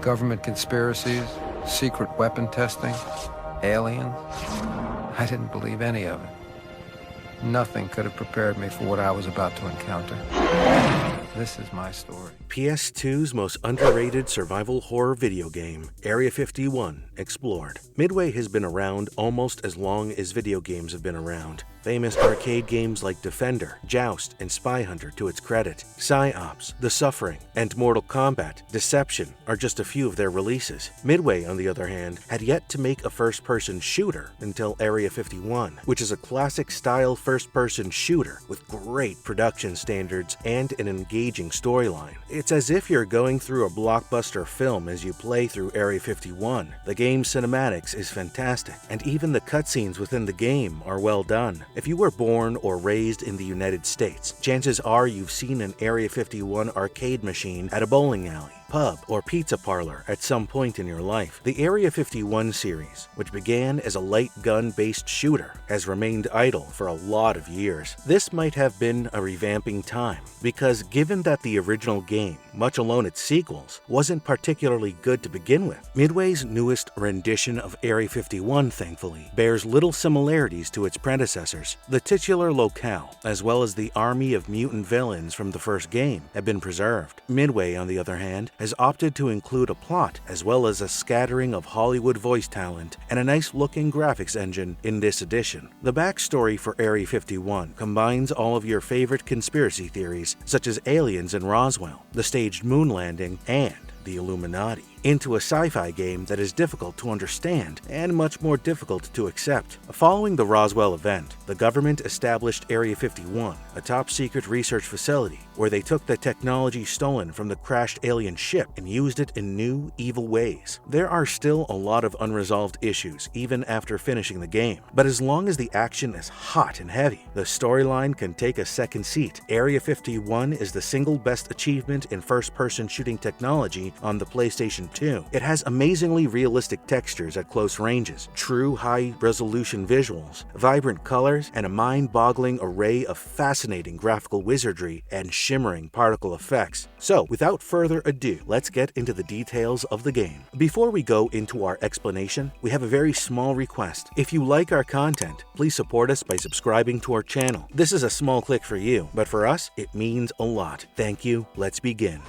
Government conspiracies, secret weapon testing, aliens. I didn't believe any of it. Nothing could have prepared me for what I was about to encounter. This is my story. PS2's most underrated survival horror video game, Area 51 Explored. Midway has been around almost as long as video games have been around. Famous arcade games like Defender, Joust, and Spy Hunter to its credit. Psi-Ops, The Suffering, and Mortal Kombat, Deception are just a few of their releases. Midway, on the other hand, had yet to make a first-person shooter until Area 51, which is a classic-style first-person shooter with great production standards and an engaging storyline. It's as if you're going through a blockbuster film as you play through Area 51. The game's cinematics is fantastic, and even the cutscenes within the game are well done. If you were born or raised in the United States, chances are you've seen an Area 51 arcade machine at a bowling alley, pub, or pizza parlor at some point in your life. The Area 51 series, which began as a light gun-based shooter, has remained idle for a lot of years. This might have been a revamping time, because given that the original game, much alone its sequels, wasn't particularly good to begin with, Midway's newest rendition of Area 51, thankfully, bears little similarities to its predecessors. The titular locale, as well as the army of mutant villains from the first game, have been preserved. Midway, on the other hand, has opted to include a plot as well as a scattering of Hollywood voice talent and a nice-looking graphics engine in this edition. The backstory for Area 51 combines all of your favorite conspiracy theories, such as aliens in Roswell, the staged moon landing, and the Illuminati, into a sci-fi game that is difficult to understand and much more difficult to accept. Following the Roswell event, the government established Area 51, a top-secret research facility where they took the technology stolen from the crashed alien ship and used it in new, evil ways. There are still a lot of unresolved issues even after finishing the game, but as long as the action is hot and heavy, the storyline can take a second seat. Area 51 is the single best achievement in first-person shooting technology on the PlayStation 2. It has amazingly realistic textures at close ranges, true high-resolution visuals, vibrant colors, and a mind-boggling array of fascinating graphical wizardry and shimmering particle effects. So, without further ado, let's get into the details of the game. Before we go into our explanation, we have a very small request. If you like our content, please support us by subscribing to our channel. This is a small click for you, but for us, it means a lot. Thank you. Let's begin.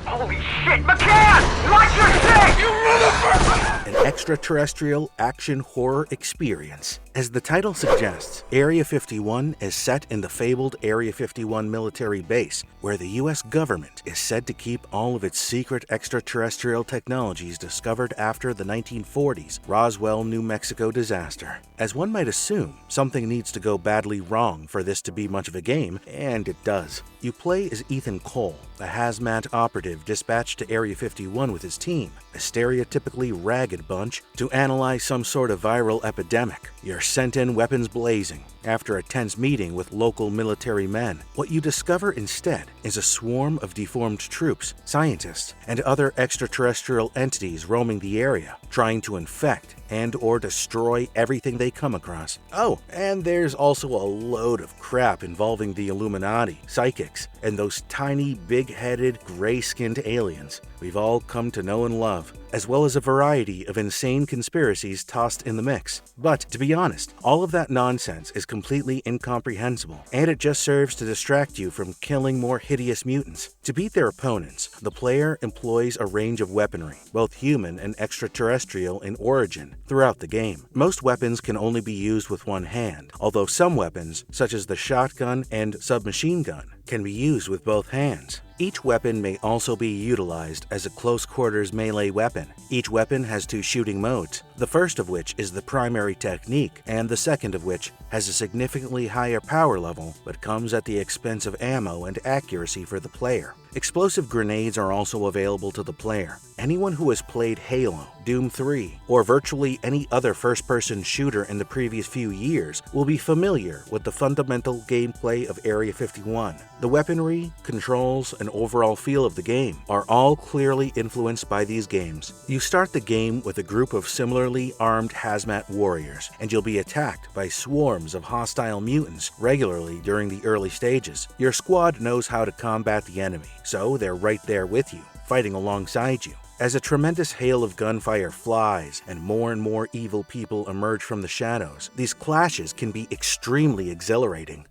Holy shit, McCann! Watch your shit! You motherfucker! An extraterrestrial action horror experience. As the title suggests, Area 51 is set in the fabled Area 51 military base, where the US government is said to keep all of its secret extraterrestrial technologies discovered after the 1940s Roswell, New Mexico disaster. As one might assume, something needs to go badly wrong for this to be much of a game, and it does. You play as Ethan Cole, a hazmat operative dispatched to Area 51 with his team, a stereotypically ragged bunch, to analyze some sort of viral epidemic. You're sent in weapons blazing. After a tense meeting with local military men, what you discover instead is a swarm of deformed troops, scientists, and other extraterrestrial entities roaming the area, trying to infect and/or destroy everything they come across. Oh, and there's also a load of crap involving the Illuminati, psychics, and those tiny, big-headed, gray-skinned aliens we've all come to know and love, as well as a variety of insane conspiracies tossed in the mix. But, to be honest, all of that nonsense is completely incomprehensible, and it just serves to distract you from killing more hideous mutants. To beat their opponents, the player employs a range of weaponry, both human and extraterrestrial in origin, throughout the game. Most weapons can only be used with one hand, although some weapons, such as the shotgun and submachine gun, can be used with both hands. Each weapon may also be utilized as a close-quarters melee weapon. Each weapon has two shooting modes, the first of which is the primary technique, and the second of which has a significantly higher power level but comes at the expense of ammo and accuracy for the player. Explosive grenades are also available to the player. Anyone who has played Halo, Doom 3, or virtually any other first-person shooter in the previous few years will be familiar with the fundamental gameplay of Area 51. The weaponry, controls, and overall feel of the game are all clearly influenced by these games. You start the game with a group of similarly armed hazmat warriors, and you'll be attacked by swarms of hostile mutants regularly during the early stages. Your squad knows how to combat the enemy, so they're right there with you, fighting alongside you. As a tremendous hail of gunfire flies and more evil people emerge from the shadows, these clashes can be extremely exhilarating.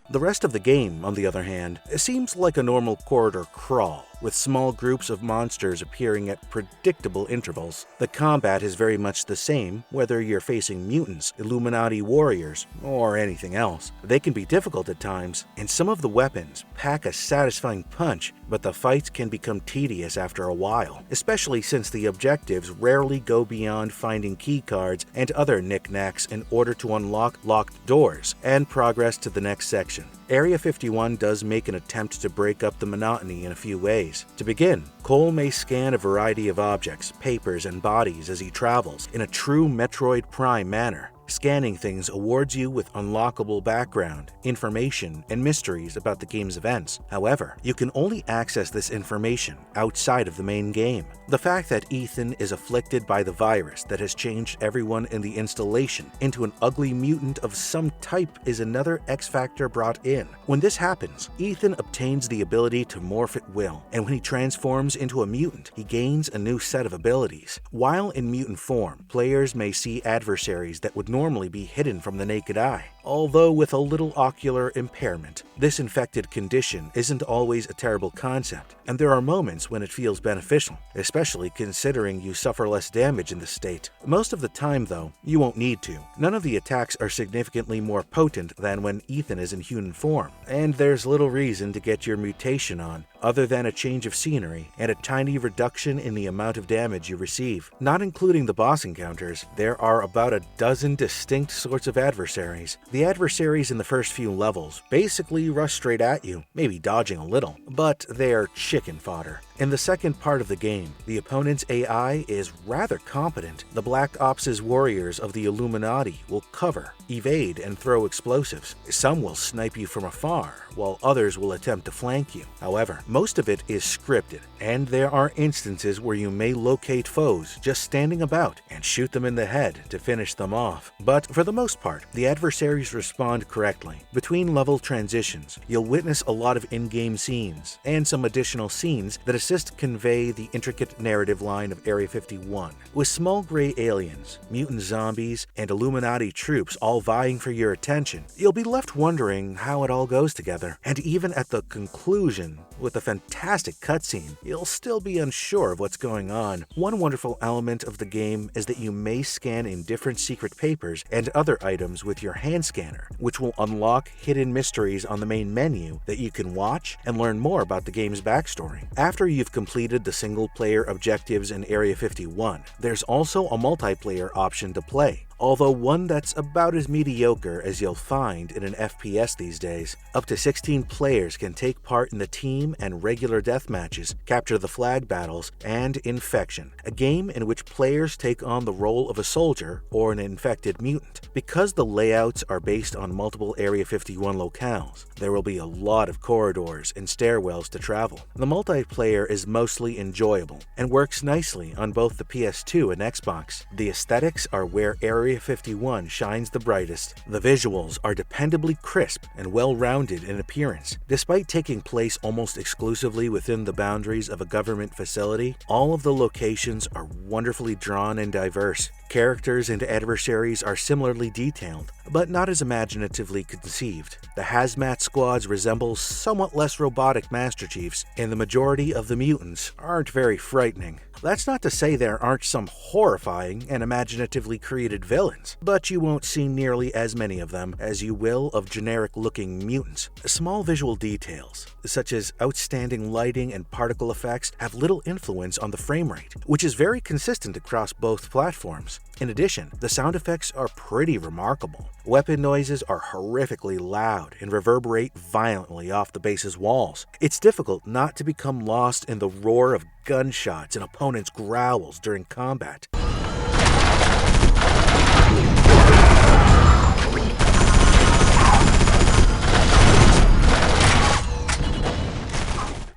The rest of the game, on the other hand, seems like a normal corridor crawl, with small groups of monsters appearing at predictable intervals. The combat is very much the same, whether you're facing mutants, Illuminati warriors, or anything else. They can be difficult at times, and some of the weapons pack a satisfying punch, but the fights can become tedious after a while, especially since the objectives rarely go beyond finding keycards and other knickknacks in order to unlock locked doors and progress to the next section. Area 51 does make an attempt to break up the monotony in a few ways. To begin, Cole may scan a variety of objects, papers, and bodies as he travels in a true Metroid Prime manner. Scanning things awards you with unlockable background, information, and mysteries about the game's events. However, you can only access this information outside of the main game. The fact that Ethan is afflicted by the virus that has changed everyone in the installation into an ugly mutant of some type is another X-factor brought in. When this happens, Ethan obtains the ability to morph at will, and when he transforms into a mutant, he gains a new set of abilities. While in mutant form, players may see adversaries that would normally be hidden from the naked eye. Although with a little ocular impairment, this infected condition isn't always a terrible concept, and there are moments when it feels beneficial, especially considering you suffer less damage in this state. Most of the time, though, you won't need to. None of the attacks are significantly more potent than when Ethan is in human form, and there's little reason to get your mutation on, other than a change of scenery and a tiny reduction in the amount of damage you receive. Not including the boss encounters, there are about a dozen distinct sorts of adversaries. The adversaries in the first few levels basically rush straight at you, maybe dodging a little, but they're chicken fodder. In the second part of the game, the opponent's AI is rather competent. The Black Ops' warriors of the Illuminati will cover, evade, and throw explosives. Some will snipe you from afar, while others will attempt to flank you. However, most of it is scripted, and there are instances where you may locate foes just standing about and shoot them in the head to finish them off. But for the most part, the adversaries respond correctly. Between level transitions, you'll witness a lot of in-game scenes, and some additional scenes that assist convey the intricate narrative line of Area 51. With small gray aliens, mutant zombies, and Illuminati troops all vying for your attention, you'll be left wondering how it all goes together. And even at the conclusion, with a fantastic cutscene, you'll still be unsure of what's going on. One wonderful element of the game is that you may scan in different secret papers and other items with your hand scanner, which will unlock hidden mysteries on the main menu that you can watch and learn more about the game's backstory. After you've completed the single-player objectives in Area 51, there's also a multiplayer option to play, although one that's about as mediocre as you'll find in an FPS these days. Up to 16 players can take part in the team and regular death matches, capture the flag battles, and Infection, a game in which players take on the role of a soldier or an infected mutant. Because the layouts are based on multiple Area 51 locales, there will be a lot of corridors and stairwells to travel. The multiplayer is mostly enjoyable and works nicely on both the PS2 and Xbox. The aesthetics are where Area 51 shines the brightest. The visuals are dependably crisp and well-rounded in appearance. Despite taking place almost exclusively within the boundaries of a government facility, all of the locations are wonderfully drawn and diverse. Characters and adversaries are similarly detailed, but not as imaginatively conceived. The hazmat squads resemble somewhat less robotic Master Chiefs, and the majority of the mutants aren't very frightening. That's not to say there aren't some horrifying and imaginatively created villains, but you won't see nearly as many of them as you will of generic-looking mutants. Small visual details, such as outstanding lighting and particle effects, have little influence on the frame rate, which is very consistent across both platforms. In addition, the sound effects are pretty remarkable. Weapon noises are horrifically loud and reverberate violently off the base's walls. It's difficult not to become lost in the roar of gunshots and opponents' growls during combat.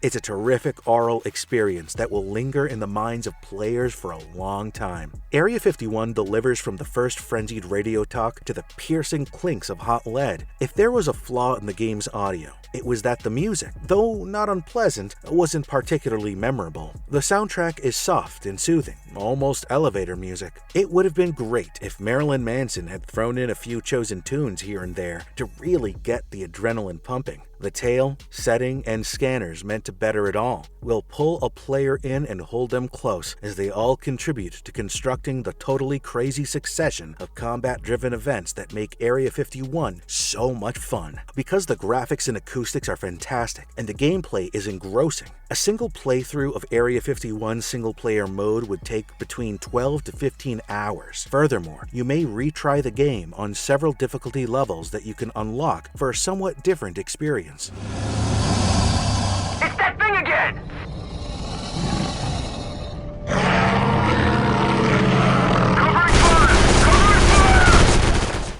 It's a terrific oral experience that will linger in the minds of players for a long time. Area 51 delivers from the first frenzied radio talk to the piercing clinks of hot lead. If there was a flaw in the game's audio, it was that the music, though not unpleasant, wasn't particularly memorable. The soundtrack is soft and soothing, almost elevator music. It would have been great if Marilyn Manson had thrown in a few chosen tunes here and there to really get the adrenaline pumping. The tale, setting, and scanners meant to better it all will pull a player in and hold them close as they all contribute to constructing the totally crazy succession of combat-driven events that make Area 51 so much fun. Because the graphics and acoustics are fantastic and the gameplay is engrossing, a single playthrough of Area 51 single-player mode would take between 12 to 15 hours. Furthermore, you may retry the game on several difficulty levels that you can unlock for a somewhat different experience. It's that thing again!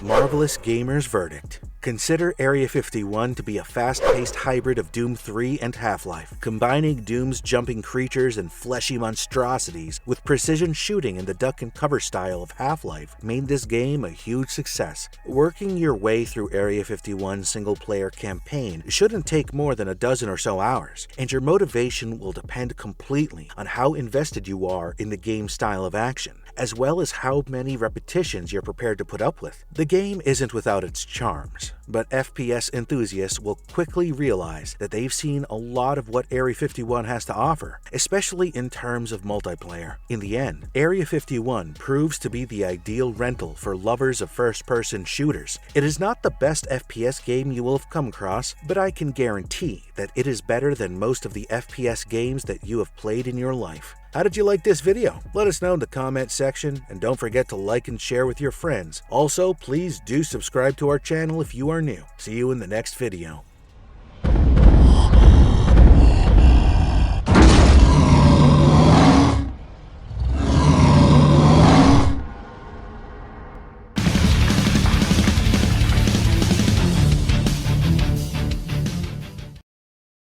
Marvelous Gamer's verdict. Consider Area 51 to be a fast-paced hybrid of Doom 3 and Half-Life, combining Doom's jumping creatures and fleshy monstrosities with precision shooting and the duck-and-cover style of Half-Life made this game a huge success. Working your way through Area 51's single-player campaign shouldn't take more than a dozen or so hours, and your motivation will depend completely on how invested you are in the game's style of action, as well as how many repetitions you're prepared to put up with. The game isn't without its charms, but FPS enthusiasts will quickly realize that they've seen a lot of what Area 51 has to offer, especially in terms of multiplayer. In the end, Area 51 proves to be the ideal rental for lovers of first-person shooters. It is not the best FPS game you will have come across, but I can guarantee that it is better than most of the FPS games that you have played in your life. How did you like this video? Let us know in the comment section, and don't forget to like and share with your friends. Also, please do subscribe to our channel if you are new. See you in the next video.